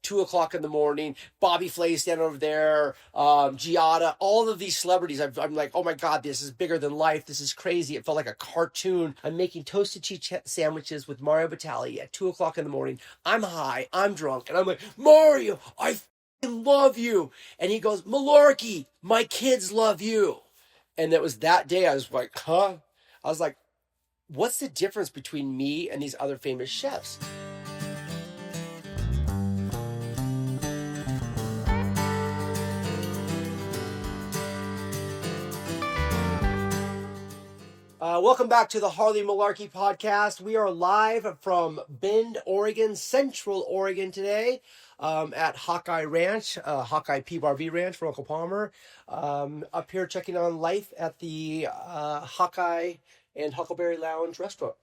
2 o'clock in the morning. Bobby Flay's standing over there. Giada, all of these celebrities. I'm like, oh my God, this is bigger than life. This is crazy. It felt like a cartoon. I'm making toasted cheese sandwiches with Mario Batali at 2 o'clock in the morning. I'm high. I'm drunk. And I'm like, Mario, I love you. And he goes, Malarkey, my kids love you. And it was that day I was like, huh? I was like, what's the difference between me and these other famous chefs? Welcome back to the Harley Malarkey podcast. We are live from Bend, Oregon, Central Oregon today at Hawkeye Ranch, Hawkeye PBRV Ranch for Uncle Palmer. Up here checking on life at the Hawkeye and Huckleberry Lounge restaurant.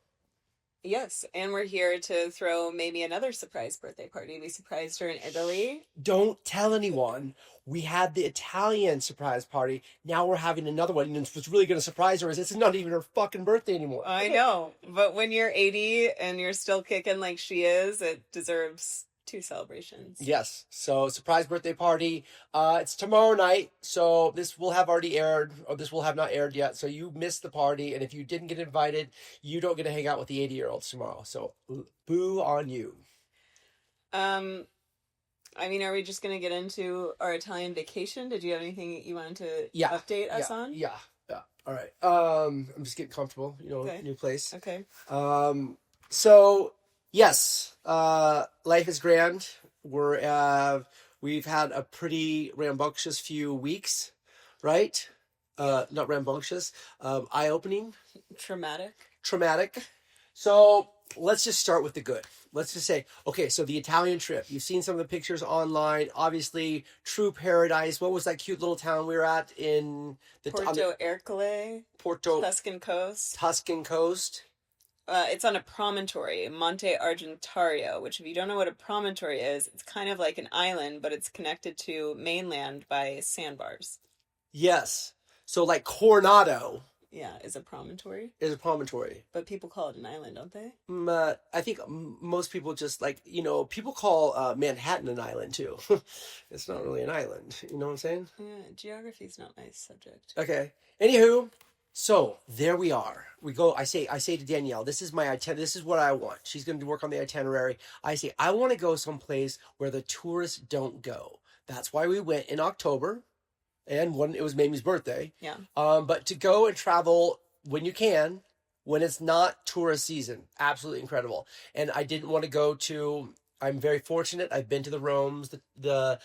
Yes, and we're here to throw maybe another surprise birthday party. We surprised her in Italy. Don't tell anyone. We had the Italian surprise party. Now we're having another one. And what's really going to surprise her is it's not even her fucking birthday anymore. I know, but when you're 80 and you're still kicking like she is, it deserves two celebrations. Yes. So surprise birthday party. It's tomorrow night. So this will have already aired, or this will have not aired yet. So you missed the party. And if you didn't get invited, you don't get to hang out with the 80-year-olds tomorrow. So boo on you. I mean, are we just going to get into our Italian vacation? Did you have anything you wanted to update us on? Yeah. All right. I'm just getting comfortable, Okay. New place. Okay. So yes, life is grand. We've had a pretty rambunctious few weeks, right? Not rambunctious, eye-opening. Traumatic. So let's just start with the good. Let's just say, okay, so the Italian trip. You've seen some of the pictures online. Obviously, true paradise. What was that cute little town we were at in the Porto Ercole? Tuscan coast. It's on a promontory, Monte Argentario, which if you don't know what a promontory is, it's kind of like an island, but it's connected to mainland by sandbars. Yes. So like Coronado. Yeah, is a promontory. But people call it an island, don't they? I think most people just people call Manhattan an island too. It's not really an island. You know what I'm saying? Yeah, geography's not my subject. Okay. Anywho, so there we are. We go. I say to Danielle, this is my itinerary. This is what I want. She's going to work on the itinerary. I say I want to go someplace where the tourists don't go. That's why we went in October. And when it was Mamie's birthday. Yeah. But to go and travel when you can, when it's not tourist season, absolutely incredible. And I didn't want to go to. I'm very fortunate. I've been to the Romes, the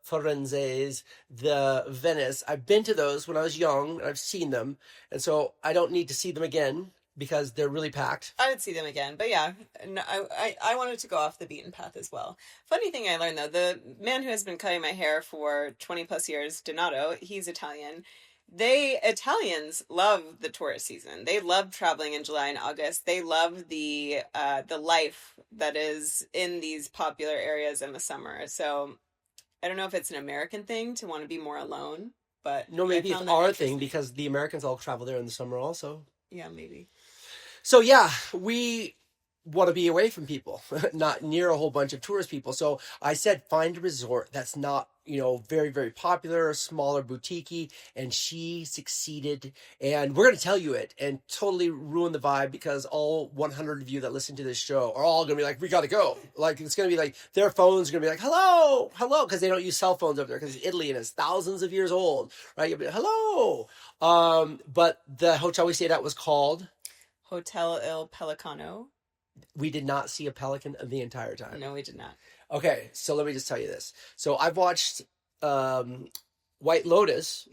Firenzes, the Venice. I've been to those when I was young. And I've seen them, and so I don't need to see them again because they're really packed. I would see them again, but yeah, no, I wanted to go off the beaten path as well. Funny thing I learned though, the man who has been cutting my hair for 20 plus years, Donato, he's Italian. Italians love the tourist season. They love traveling in July and August. They love the life that is in these popular areas in the summer. So I don't know if it's an American thing to want to be more alone, but no, maybe it's our thing because the Americans all travel there in the summer also. Yeah, maybe. So yeah, we want to be away from people, not near a whole bunch of tourist people. So I said, find a resort that's not, very, very popular, smaller, boutique-y, and she succeeded. And we're going to tell you it and totally ruin the vibe because all 100 of you that listen to this show are all going to be like, we got to go. Like, it's going to be like, their phone's going to be like, hello, because they don't use cell phones over there because it's Italy and it's thousands of years old, right? You'll be like, hello. But the hotel we stayed at was called Hotel Il Pelicano. We did not see a pelican the entire time. No, we did not. Okay, so let me just tell you this. So I've watched White Lotus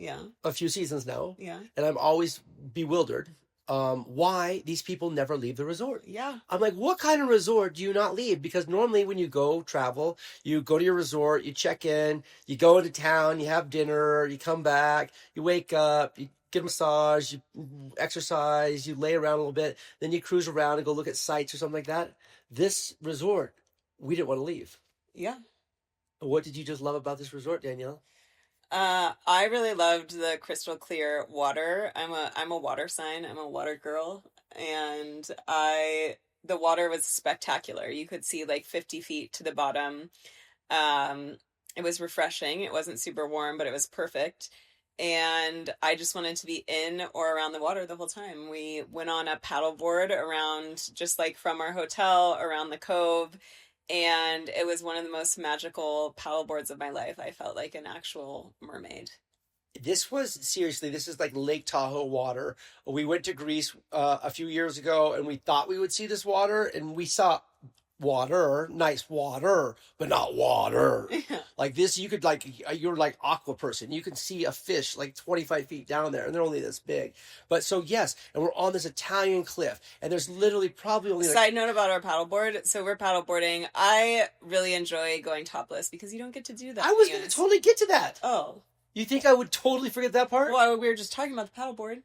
a few seasons now. Yeah. And I'm always bewildered why these people never leave the resort. Yeah. I'm like, what kind of resort do you not leave? Because normally when you go travel, you go to your resort, you check in, you go into town, you have dinner, you come back, you wake up, you get a massage, you exercise, you lay around a little bit, then you cruise around and go look at sites or something like that. This resort, we didn't want to leave. Yeah. What did you just love about this resort, Danielle? I really loved the crystal clear water. I'm a water sign. I'm a water girl. And the water was spectacular. You could see like 50 feet to the bottom. It was refreshing. It wasn't super warm, but it was perfect. And I just wanted to be in or around the water the whole time. We went on a paddleboard around, just like from our hotel, around the cove. And it was one of the most magical paddleboards of my life. I felt like an actual mermaid. This was seriously, this is like Lake Tahoe water. We went to Greece a few years ago and we thought we would see this water and we saw water, nice water, but not water. Like this, you could like, you're like aqua person. You can see a fish like 25 feet down there and they're only this big. But so yes, and we're on this Italian cliff and there's literally probably only like... Side note about our paddleboard. So we're paddleboarding. I really enjoy going topless because you don't get to do that. I was going to totally get to that. Oh. You think I would totally forget that part? Well, we were just talking about the paddleboard.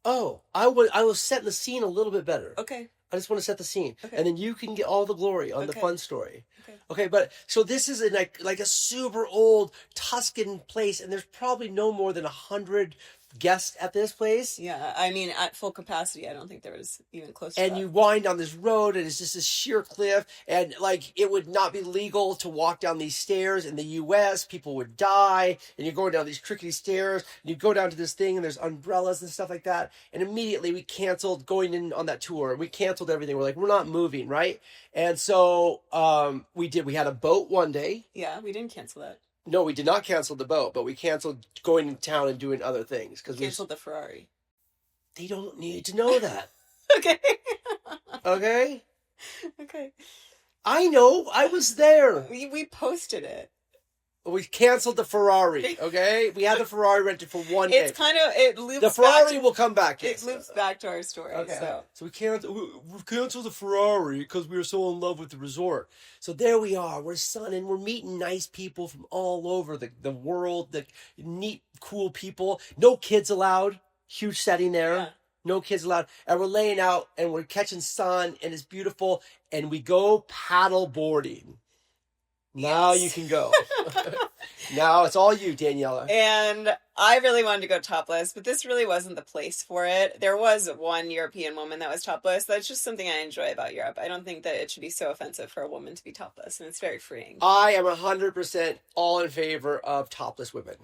Oh, I was setting the scene a little bit better. Okay. I just want to set the scene. Okay. And then you can get all the glory on the fun story. Okay, but so this is like a super old Tuscan place, and there's probably no more than 100 guests at this place. Yeah, I mean, at full capacity, I don't think there was even close to And that. you wind down this road, and it's just this sheer cliff, and like it would not be legal to walk down these stairs in the U.S. People would die, and you're going down these tricky stairs, and you go down to this thing, and there's umbrellas and stuff like that. And immediately we canceled going in on that tour. We canceled everything. We're like, we're not moving, right? And so we had a boat one day. Yeah, we didn't cancel that. No, we did not cancel the boat, but we canceled going to town and doing other things. We canceled the Ferrari. They don't need to know that. Okay. Okay? Okay. I know. I was there. We posted it. We canceled the Ferrari, okay? We had the Ferrari rented for one day. It's kind of, it loops the Ferrari will come back. It loops back to our story. Okay. So we canceled the Ferrari because we were so in love with the resort. So there we are. We're sunning. We're meeting nice people from all over the world, the neat, cool people. No kids allowed. Huge setting there. Yeah. No kids allowed. And we're laying out and we're catching sun and it's beautiful. And we go paddle boarding. Now you can go. Now it's all you, Daniela. And I really wanted to go topless, but this really wasn't the place for it. There was one European woman that was topless. That's just something I enjoy about Europe. I don't think that it should be so offensive for a woman to be topless, and it's very freeing. I am 100% all in favor of topless women.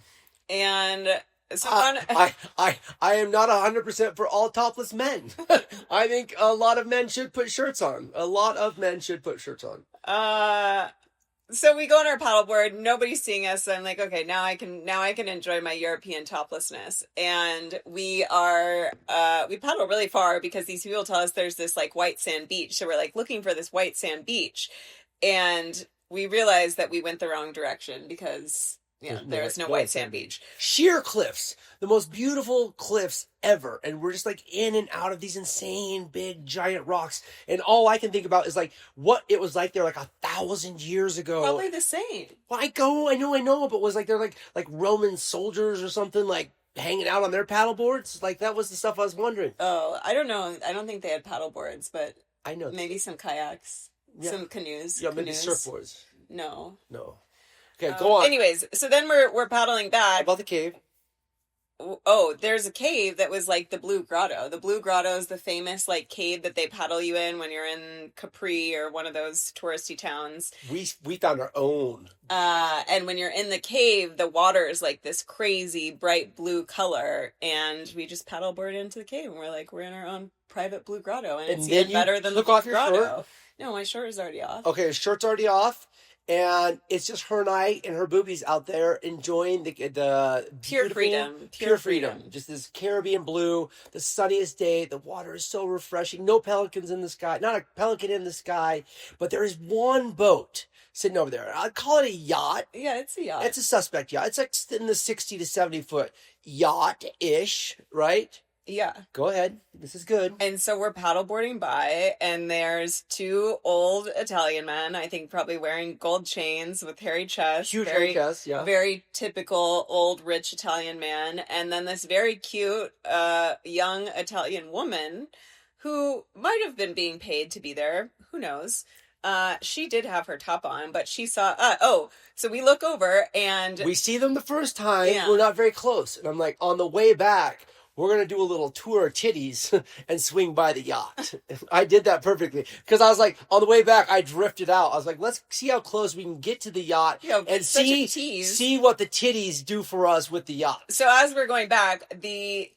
And so I am not 100% for all topless men. I think a lot of men should put shirts on. A lot of men should put shirts on. So we go on our paddleboard. Nobody's seeing us. So I'm like, okay, now I can enjoy my European toplessness. And we paddle really far because these people tell us there's this like white sand beach. So we're like looking for this white sand beach, and we realized that we went the wrong direction because there is no white sand beach. Sheer cliffs, the most beautiful cliffs ever, and we're just like in and out of these insane big giant rocks, and all I can think about is like what it was like there like 1,000 years ago. Probably the same. Well, I know, but was like they're like Roman soldiers or something like hanging out on their paddle boards. Like that was the stuff I was wondering. Oh, I don't know. I don't think they had paddle boards, but I know maybe some kayaks, some canoes. Yeah, maybe surfboards. No. Okay, go on. Anyways, so then we're paddling back. About the cave. Oh, there's a cave that was like the Blue Grotto. The Blue Grotto is the famous like cave that they paddle you in when you're in Capri or one of those touristy towns. We found our own. And when you're in the cave, the water is like this crazy bright blue color, and we just paddleboard into the cave, and we're in our own private Blue Grotto, and it's even better than the Blue Grotto. Shirt? No, my shirt is already off. Okay, his shirt's already off. And it's just her and I and her boobies out there enjoying the pure freedom. Just this Caribbean blue, the sunniest day. The water is so refreshing. No pelicans in the sky. Not a pelican in the sky. But there is one boat sitting over there. I'd call it a yacht. Yeah, it's a yacht. It's a suspect yacht. It's like in the 60 to 70 foot yacht-ish, right? Yeah. Go ahead. This is good. And so we're paddleboarding by, and there's two old Italian men, I think probably wearing gold chains with hairy chests. Huge hairy chests, yeah. Very typical old rich Italian man. And then this very cute young Italian woman who might have been being paid to be there. Who knows? She did have her top on, but she saw, so we look over and... We see them the first time. Yeah. We're not very close. And I'm like, on the way back... we're going to do a little tour of titties and swing by the yacht. I did that perfectly because I was like, on the way back, I drifted out. I was like, let's see how close we can get to the yacht and see what the titties do for us with the yacht. So as we're going back, the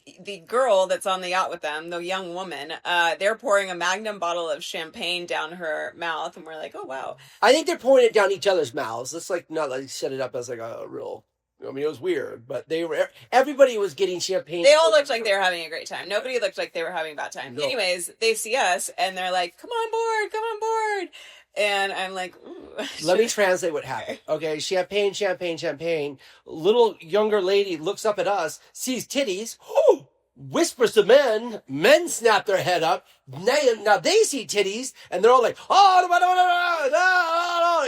girl that's on the yacht with them, the young woman, they're pouring a Magnum bottle of champagne down her mouth, and we're like, oh wow. I think they're pouring it down each other's mouths. Let's like not like set it up as like a real. I mean, it was weird, but everybody was getting champagne. They all looked like they were having a great time. Nobody looked like they were having a bad time. No. Anyways, they see us and they're like, come on board. And I'm like, ooh. Let me translate what happened. Okay, champagne. Little younger lady looks up at us, sees titties, whispers to men. Men snap their head up. Now they see titties, and they're all like, oh, no.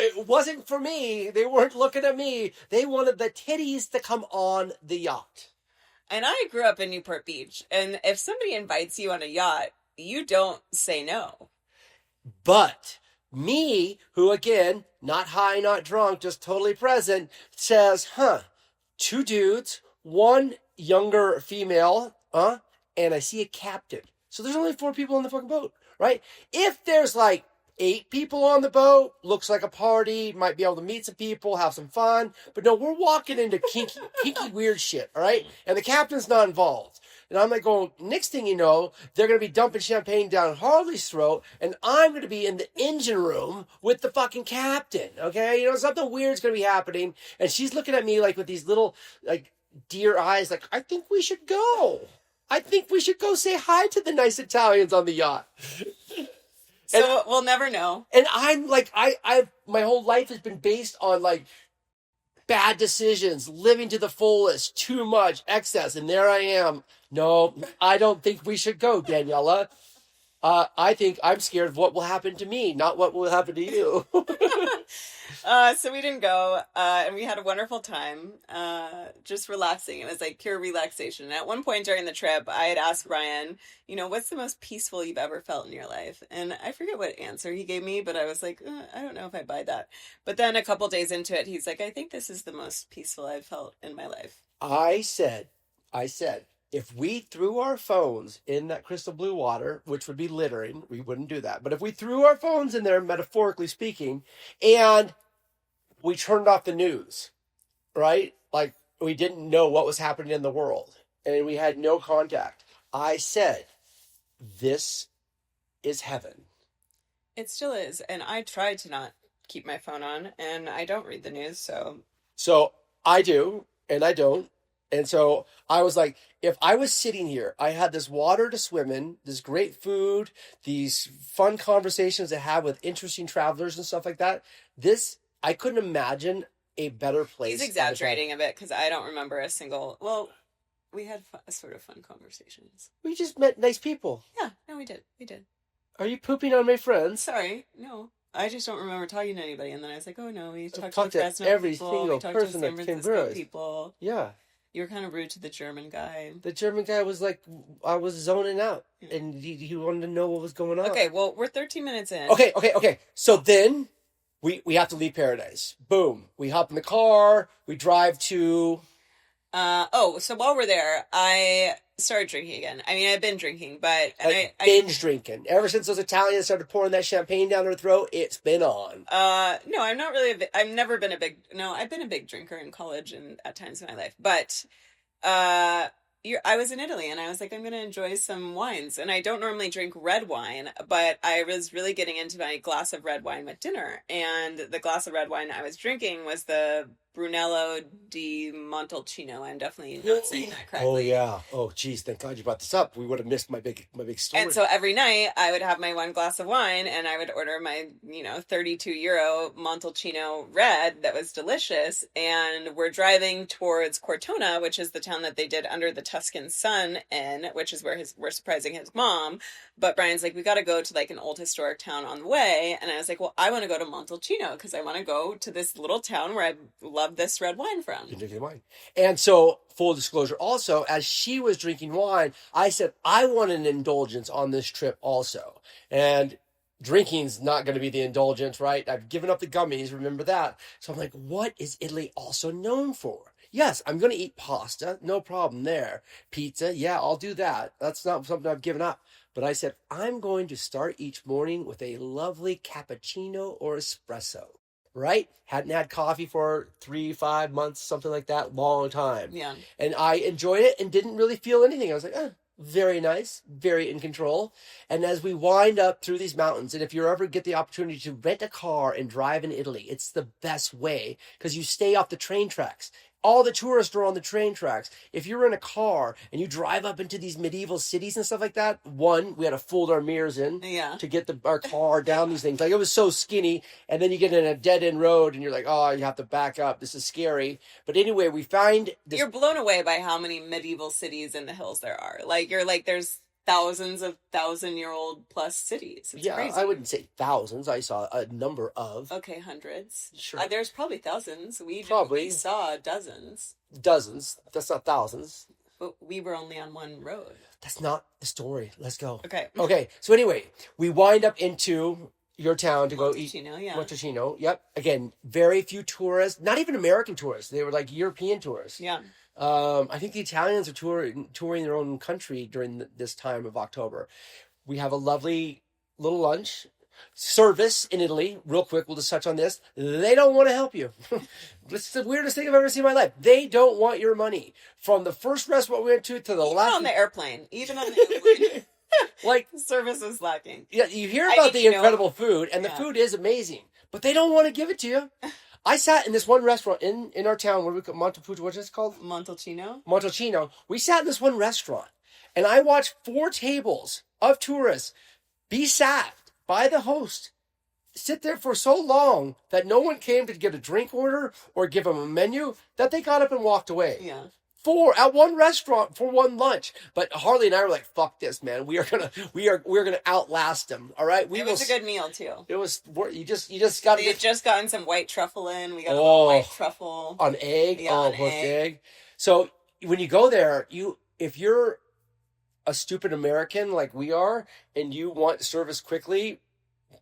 It wasn't for me. They weren't looking at me. They wanted the titties to come on the yacht. And I grew up in Newport Beach, and if somebody invites you on a yacht, you don't say no. But me, who again, not high, not drunk, just totally present, says, two dudes, one younger female, and I see a captain. So there's only 4 people on the fucking boat, right? If there's like 8 people on the boat, looks like a party, might be able to meet some people, have some fun. But no, we're walking into kinky weird shit, all right? And the captain's not involved. And I'm like going, next thing you know, they're going to be dumping champagne down Harley's throat, and I'm going to be in the engine room with the fucking captain, okay? You know, something weird's going to be happening. And she's looking at me like with these little, like, deer eyes, like, I think we should go. I think we should go say hi to the nice Italians on the yacht. So we'll never know. And I'm like, I've my whole life has been based on like bad decisions, living to the fullest, too much, excess. And there I am. No, I don't think we should go, Daniela. I think I'm scared of what will happen to me, not what will happen to you. So we didn't go, and we had a wonderful time, just relaxing. It was like pure relaxation. And at one point during the trip, I had asked Brian, what's the most peaceful you've ever felt in your life? And I forget what answer he gave me, but I was like, I don't know if I buy that. But then a couple days into it, he's like, I think this is the most peaceful I've felt in my life. I said, if we threw our phones in that crystal blue water, which would be littering, we wouldn't do that. But if we threw our phones in there, metaphorically speaking, and we turned off the news, right? Like we didn't know what was happening in the world and we had no contact. I said, this is heaven. It still is. And I try to not keep my phone on, and I don't read the news. So I do, and I don't. And so I was like, if I was sitting here, I had this water to swim in, this great food, these fun conversations to have with interesting travelers and stuff like that. I couldn't imagine a better place. He's exaggerating a bit because I don't remember a single. Well, we had sort of fun conversations. We just met nice people. Yeah, no, we did. Are you pooping on my friends? Sorry, no. I just don't remember talking to anybody. And then I was like, oh no, we talked to every single person that came through. People. Yeah. You were kind of rude to the German guy. The German guy was like, I was zoning out, and he wanted to know what was going on. Okay, well, we're 13 minutes in. Okay. So then we have to leave paradise. Boom. We hop in the car. We drive to... So while we're there, I started drinking again. I mean, I've been drinking, but... I binge drinking. Ever since those Italians started pouring that champagne down their throat, it's been on. No, I'm not really I've never been a big... No, I've been a big drinker in college and at times in my life. But, I was in Italy and I was like, I'm going to enjoy some wines. And I don't normally drink red wine, but I was really getting into my glass of red wine with dinner. And the glass of red wine I was drinking was the Brunello di Montalcino. I'm definitely not saying that correctly. Oh, yeah. Oh, geez. Thank God you brought this up. We would have missed my big story. And so every night I would have my one glass of wine and I would order my, €32 Montalcino red that was delicious. And we're driving towards Cortona, which is the town that they did Under the Tuscan Sun in, which is where we're surprising his mom. But Brian's like, we got to go to like an old historic town on the way. And I was like, well, I want to go to Montalcino because I want to go to this little town where I love this red wine from. You're drinking wine. And so, full disclosure also, as she was drinking wine, I said, I want an indulgence on this trip also. And drinking's not going to be the indulgence, right? I've given up the gummies, remember that. So I'm like, what is Italy also known for? Yes, I'm going to eat pasta. No problem there. Pizza. Yeah, I'll do that. That's not something I've given up. But I said, I'm going to start each morning with a lovely cappuccino or espresso. Right? Hadn't had coffee for 3, 5 months, something like that, long time. Yeah. And I enjoyed it and didn't really feel anything. I was like, very nice, very in control. And as we wind up through these mountains, and if you ever get the opportunity to rent a car and drive in Italy, it's the best way because you stay off the train tracks. All the tourists are on the train tracks. If you're in a car and you drive up into these medieval cities and stuff like that, one, we had to fold our mirrors in Yeah. to get our car down these things. Like, it was so skinny. And then you get in a dead end road and you're like, oh, you have to back up. This is scary. But anyway, we find this. You're blown away by how many medieval cities in the hills there are. Like, you're like, there's thousands of 1,000-year-old plus cities. It's crazy. I wouldn't say thousands. I saw a number of. Okay, hundreds. Sure. There's probably thousands. We saw dozens. Dozens. That's not thousands. But we were only on one road. That's not the story. Let's go. Okay. Okay. So anyway, we wind up into your town to go eat. Yeah. Montalcino. Yep. Again, very few tourists. Not even American tourists. They were like European tourists. Yeah. I think the Italians are touring their own country during this time of October. We have a lovely little lunch. Service in Italy, real quick, we'll just touch on this. They don't want to help you. This is the weirdest thing I've ever seen in my life. They don't want your money. From the first restaurant we went to the even last. On the airplane. Even on the airplane. Like, service is lacking. Yeah, you hear about the incredible food, and the food is amazing, but they don't want to give it to you. I sat in this one restaurant in our town, what is it called? Montalcino. Montalcino. We sat in this one restaurant, and I watched 4 tables of tourists be sat by the host, sit there for so long that no one came to get a drink order or give them a menu, that they got up and walked away. Yeah. 4 at one restaurant for one lunch. But Harley and I were like, "Fuck this, man! We're gonna outlast them. All right, It was a good meal too. It was. You just got. We had just gotten some white truffle in. We got a little white truffle on egg. Yeah, on egg. So when you go there, if you're a stupid American like we are, and you want service quickly,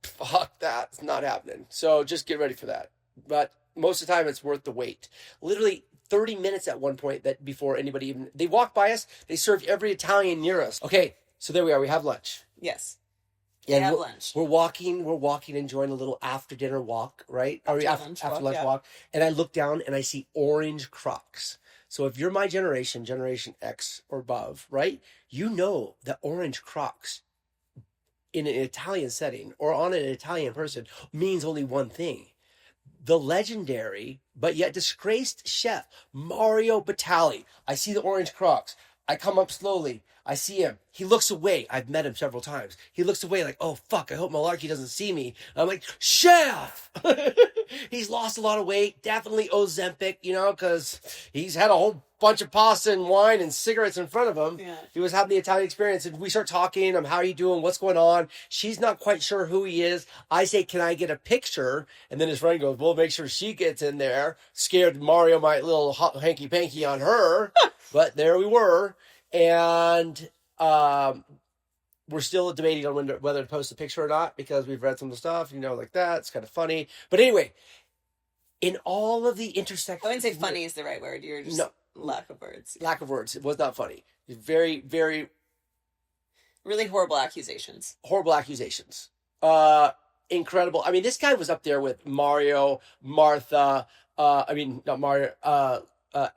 fuck that. It's not happening. So just get ready for that. But most of the time, it's worth the wait. Literally 30 minutes at one point that before anybody even, they walk by us, they serve every Italian near us. Okay, so there we are. We have lunch. Yes. We have lunch. We're walking, enjoying a little after dinner walk, right? After lunch walk. And I look down and I see orange Crocs. So if you're my generation X or above, right? You know that orange Crocs in an Italian setting or on an Italian person means only one thing. The legendary, but yet disgraced chef, Mario Batali. I see the orange Crocs. I come up slowly. I see him. He looks away. I've met him several times. He looks away like, oh, fuck, I hope Malarkey doesn't see me. And I'm like, chef! He's lost a lot of weight. Definitely Ozempic, because he's had a whole bunch of pasta and wine and cigarettes in front of him. Yeah. He was having the Italian experience. And we start talking. How are you doing? What's going on? She's not quite sure who he is. I say, can I get a picture? And then his friend goes, well, make sure she gets in there. Scared Mario might little hanky-panky on her. But there we were. And we're still debating on whether to post a picture or not because we've read some of the stuff, like that. It's kind of funny. But anyway, in all of the intersections... I wouldn't say funny is the right word. You're just lack of words. Lack of words. It was not funny. Very, very... Really horrible accusations. Horrible accusations. Incredible. I mean, this guy was up there with Mario, Martha, not Mario,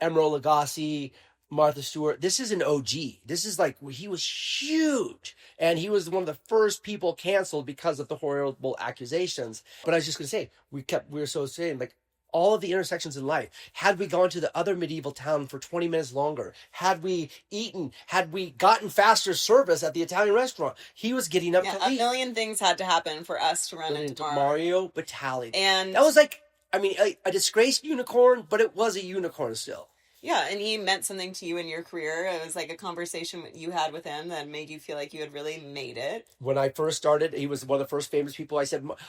Emerald Lagasse, Martha Stewart. This is an OG. This is like, he was huge. And he was one of the first people canceled because of the horrible accusations. But I was just going to say, we were so saying, like, all of the intersections in life. Had we gone to the other medieval town for 20 minutes longer, had we eaten, had we gotten faster service at the Italian restaurant, he was getting up to eat. A million things had to happen for us to run into Mario Batali. And that was like, a disgraced unicorn, but it was a unicorn still. Yeah, and he meant something to you in your career. It was like a conversation you had with him that made you feel like you had really made it. When I first started, he was one of the first famous people. I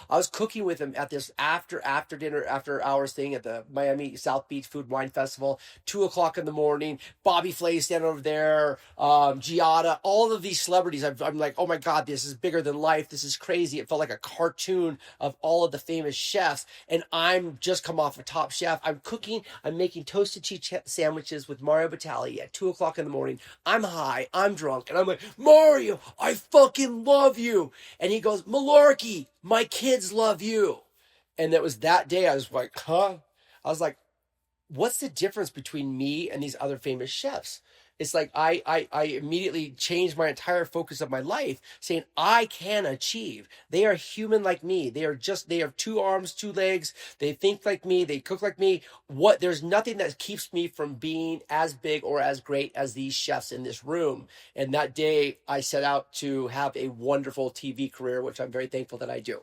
was cooking with him at this after dinner, after hours thing at the Miami South Beach Food Wine Festival, 2:00 in the morning. Bobby Flay standing over there, Giada, all of these celebrities. I'm like, oh my God, this is bigger than life. This is crazy. It felt like a cartoon of all of the famous chefs. And I'm just come off a Top Chef. I'm cooking. I'm making toasted cheese sandwiches with Mario Batali at 2 o'clock in the morning. I'm high, I'm drunk, and I'm like, Mario, I fucking love you. And he goes, Malarkey, my kids love you. And it was that day I was like, huh? I was like, what's the difference between me and these other famous chefs? It's like I immediately changed my entire focus of my life, saying I can achieve. They are human like me. They have 2 arms, 2 legs. They think like me. They cook like me. There's nothing that keeps me from being as big or as great as these chefs in this room. And that day I set out to have a wonderful TV career, which I'm very thankful that I do.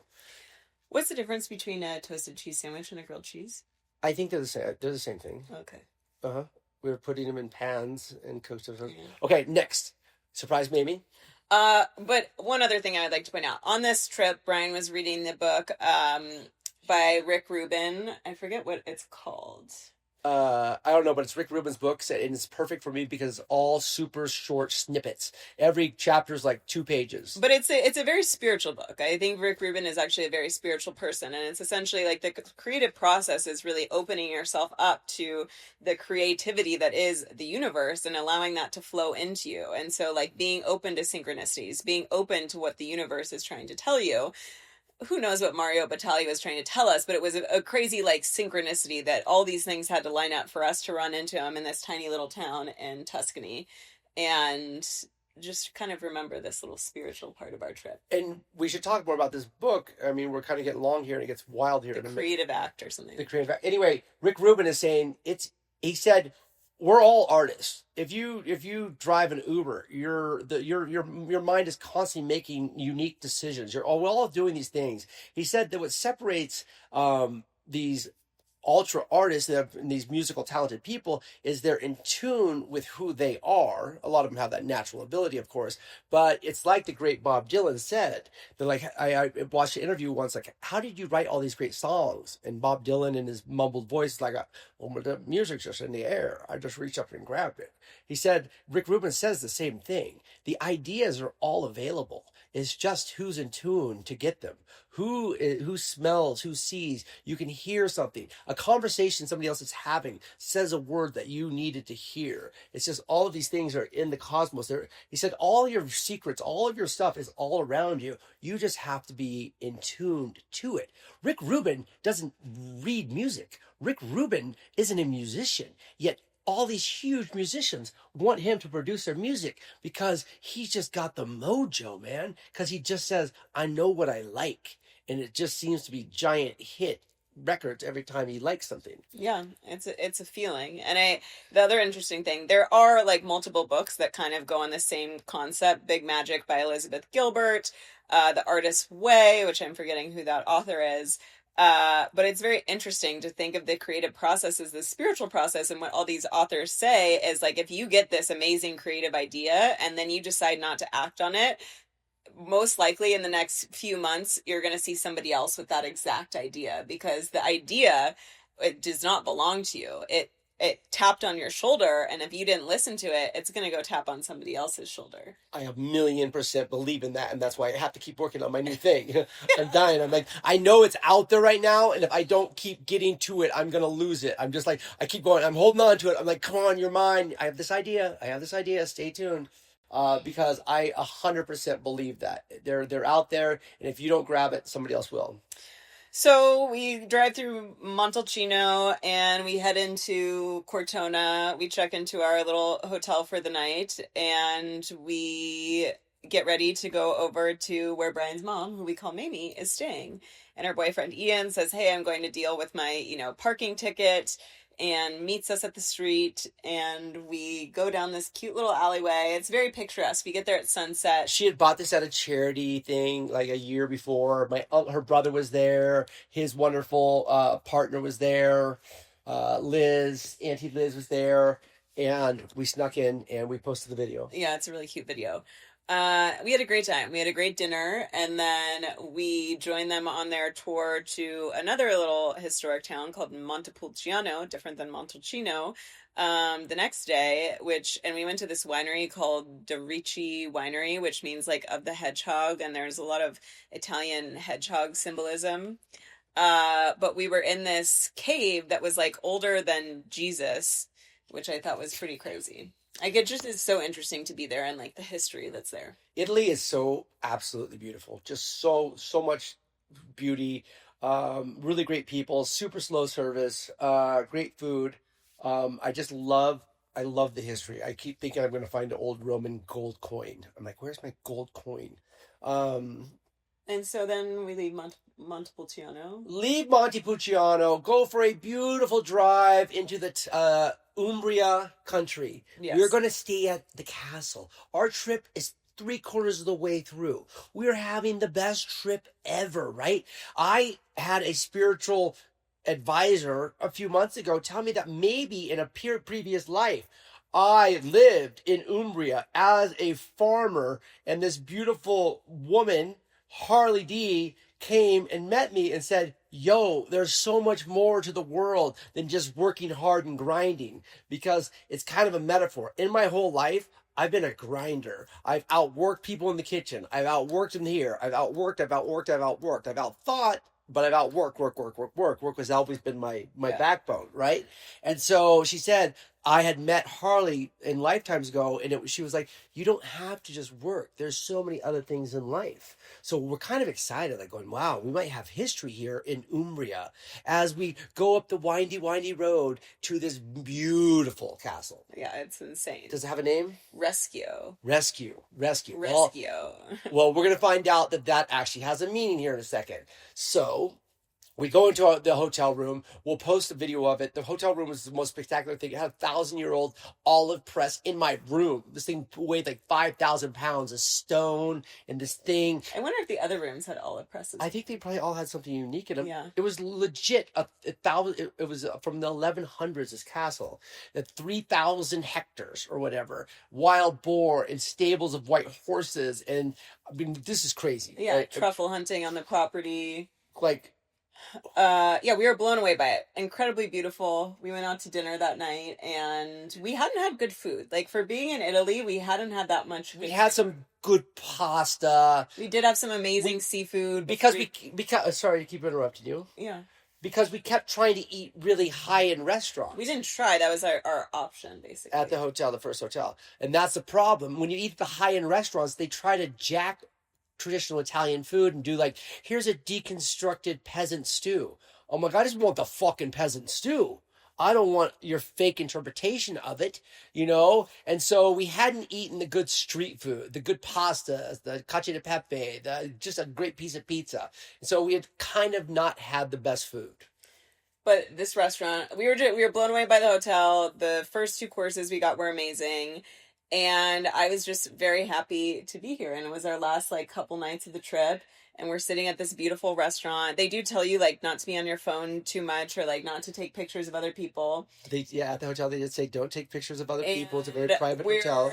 What's the difference between a toasted cheese sandwich and a grilled cheese? I think they're the same. They're the same thing. Okay. Uh-huh. We were putting them in pans and cooked them. Mhm. Okay, next. Surprise Mamie. But one other thing I would like to point out. On this trip, Brian was reading the book by Rick Rubin. I forget what it's called. I don't know, but it's Rick Rubin's books, and it's perfect for me because it's all super short snippets. Every chapter is like 2 pages. But it's a very spiritual book. I think Rick Rubin is actually a very spiritual person, and it's essentially like the creative process is really opening yourself up to the creativity that is the universe and allowing that to flow into you. And so, like, being open to synchronicities, being open to what the universe is trying to tell you. Who knows what Mario Batali was trying to tell us, but it was a crazy like synchronicity that all these things had to line up for us to run into him in this tiny little town in Tuscany, and just kind of remember this little spiritual part of our trip. And we should talk more about this book. I mean, we're kind of getting long here and it gets wild here. The creative act or something. The creative act. Anyway, Rick Rubin is saying he said, we're all artists. If you drive an Uber, your mind is constantly making unique decisions. We're all doing these things. He said that what separates these ultra artists and these musical talented people is they're in tune with who they are. A lot of them have that natural ability, of course, but it's like the great Bob Dylan said. They're like, I watched an interview once, like, how did you write all these great songs? And Bob Dylan in his mumbled voice is like, well, the music's just in the air. I just reached up and grabbed it. He said, Rick Rubin says the same thing. The ideas are all available. It's just who's in tune to get them. Who smells, who sees. You can hear something. A conversation somebody else is having says a word that you needed to hear. It's just all of these things are in the cosmos. He said all your secrets, all of your stuff is all around you. You just have to be in tune to it. Rick Rubin doesn't read music. Rick Rubin isn't a musician, yet all these huge musicians want him to produce their music because he's just got the mojo, man. Because he just says, I know what I like. And it just seems to be giant hit records every time he likes something. Yeah, it's a feeling. And the other interesting thing, there are like multiple books that kind of go on the same concept. Big Magic by Elizabeth Gilbert, The Artist's Way, which I'm forgetting who that author is. But it's very interesting to think of the creative process as the spiritual process, and what all these authors say is like, if you get this amazing creative idea and then you decide not to act on it, most likely in the next few months, you're going to see somebody else with that exact idea, because the idea, it does not belong to you. It tapped on your shoulder, and if you didn't listen to it, it's going to go tap on somebody else's shoulder. I 1,000,000% believe in that, and that's why I have to keep working on my new thing. I'm dying. I'm like, I know it's out there right now, and if I don't keep getting to it, I'm going to lose it. I'm just like, I keep going. I'm holding on to it. I'm like, come on, your mind. I have this idea. Stay tuned. Because I 100% believe that. They're out there, and if you don't grab it, somebody else will. So we drive through Montalcino and we head into Cortona. We check into our little hotel for the night, and we get ready to go over to where Brian's mom, who we call Mamie, is staying. And her boyfriend Ian says, hey, I'm going to deal with my, parking ticket, and meets us at the street, and we go down this cute little alleyway. It's very picturesque. We get there at sunset. She had bought this at a charity thing like a year before. Her brother was there. His wonderful partner was there. Auntie Liz was there. And we snuck in and we posted the video. Yeah, it's a really cute video. We had a great time. We had a great dinner, and then we joined them on their tour to another little historic town called Montepulciano, different than Montalcino, the next day, and we went to this winery called Ricci Winery, which means like of the hedgehog, and there's a lot of Italian hedgehog symbolism. But we were in this cave that was like older than Jesus. which I thought was pretty crazy. Like, it just is so interesting to be there and like the history that's there. Italy is so absolutely beautiful. Just so much beauty. Really great people. Super slow service. Great food. I love the history. I keep thinking I'm going to find an old Roman gold coin. I'm like, where's my gold coin? Um, And so then we leave Montepulciano. Leave Montepulciano, go for a beautiful drive into the Umbria country. Yes. We're going to stay at the castle. Our trip is 3/4 of the way through. We're having the best trip ever, right? I had a spiritual advisor a few months ago tell me that maybe in a previous life, I lived in Umbria as a farmer, and this beautiful woman, Harley D, came and met me and said, yo, there's so much more to the world than just working hard and grinding, because it's kind of a metaphor. In my whole life, I've been a grinder. I've outworked people in the kitchen. I've outworked them here. I've outthought, but I've outworked, work. Work has always been my backbone, right? And so she said, I had met Harley in lifetimes ago, and she was like, you don't have to just work. There's so many other things in life. So we're kind of excited, like going, wow, we might have history here in Umbria as we go up the windy road to this beautiful castle. Yeah, it's insane. Does it have a name? Rescue. Well, well, we're going to find out that actually has a meaning here in a second. So we go into the hotel room. We'll post a video of it. The hotel room was the most spectacular thing. It had a 1,000-year-old olive press in my room. This thing weighed like 5,000 pounds of stone, and this thing. I wonder if the other rooms had olive presses. I think they probably all had something unique in them. Yeah. It was legit a thousand. It was from the 1100s. This castle, at 3,000 hectares or whatever, wild boar and stables of white horses, and I mean, this is crazy. Yeah, truffle hunting on the property. Like. Yeah, we were blown away by it. Incredibly beautiful. We went out to dinner that night, and we hadn't had good food. Like, for being in Italy, we hadn't had that much. We had some good pasta. We did have some amazing seafood. Because sorry to keep interrupting you. Yeah. Because we kept trying to eat really high-end restaurants. We didn't try. That was our option, basically. At the hotel, the first hotel. And that's the problem. When you eat at the high-end restaurants, they try to jack traditional Italian food and do like, here's a deconstructed peasant stew. Oh my God, I just want the fucking peasant stew. I don't want your fake interpretation of it, you know? And so we hadn't eaten the good street food, the good pastas, the cacio e pepe, just a great piece of pizza. And so we had kind of not had the best food. But this restaurant, we were blown away by the hotel. The first 2 courses we got were amazing. And I was just very happy to be here. And it was our last like couple nights of the trip. And we're sitting at this beautiful restaurant. They do tell you like not to be on your phone too much, or like not to take pictures of other people. At the hotel they did say don't take pictures of other people. It's a very private hotel.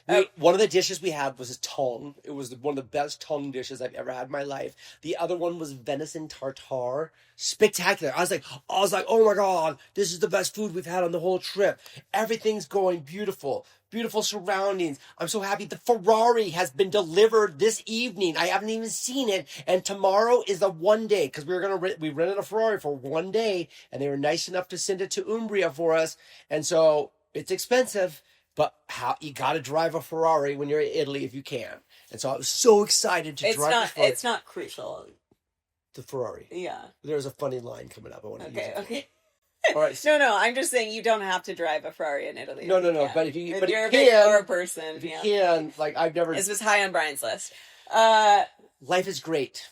Oh. One of the dishes we had was a tongue. It was one of the best tongue dishes I've ever had in my life. The other one was venison tartare. Spectacular. I was like, oh my God, this is the best food we've had on the whole trip. Everything's going beautiful. Beautiful surroundings. I'm so happy. The Ferrari has been delivered this evening. I haven't even seen it. And tomorrow is the one day, because we rented a Ferrari for one day, and they were nice enough to send it to Umbria for us. And so it's expensive, but you got to drive a Ferrari when you're in Italy if you can. And so I was so excited to drive the Ferrari. It's not crucial. The Ferrari. Yeah. There's a funny line coming up. I want to use it. Okay. All right. No. I'm just saying you don't have to drive a Ferrari in Italy. No. But if you, you're a big car person. If you can, like I've never. This was high on Brian's list. Life is great.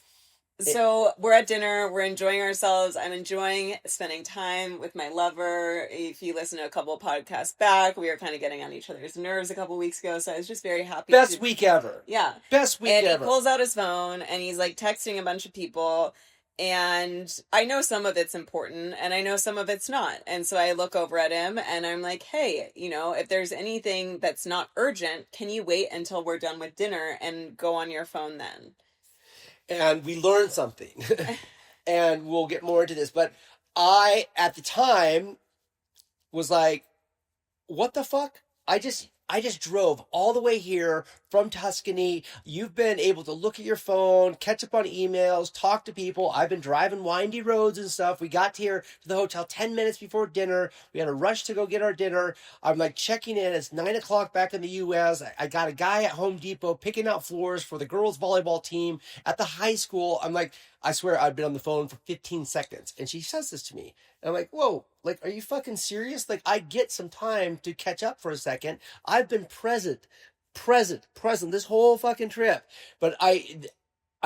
So we're at dinner. We're enjoying ourselves. I'm enjoying spending time with my lover. If you listen to a couple of podcasts back, we were kind of getting on each other's nerves a couple of weeks ago. So I was just very happy. Best week ever. Yeah. Best week ever. And he pulls out his phone and he's like texting a bunch of people. And I know some of it's important and I know some of it's not. And so I look over at him and I'm like, hey, if there's anything that's not urgent, can you wait until we're done with dinner and go on your phone then? And we learned something. And we'll get more into this. But I, at the time, was like, what the fuck? I just drove all the way here from Tuscany. You've been able to look at your phone, catch up on emails, talk to people. I've been driving windy roads and stuff. We got here to the hotel 10 minutes before dinner. We had a rush to go get our dinner. I'm like checking in. It's 9 o'clock back in the U.S. I got a guy at Home Depot picking out floors for the girls' volleyball team at the high school. I'm like, I swear I've been on the phone for 15 seconds. And she says this to me. And I'm like, whoa, like, are you fucking serious? Like, I get some time to catch up for a second. I've been present this whole fucking trip. But I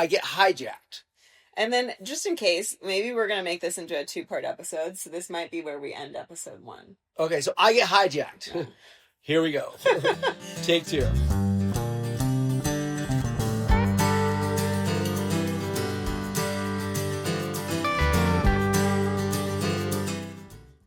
get hijacked. And then, just in case, maybe we're going to make this into a 2-part episode. So this might be where we end episode 1. Okay, so I get hijacked. Yeah. Here we go. Take 2.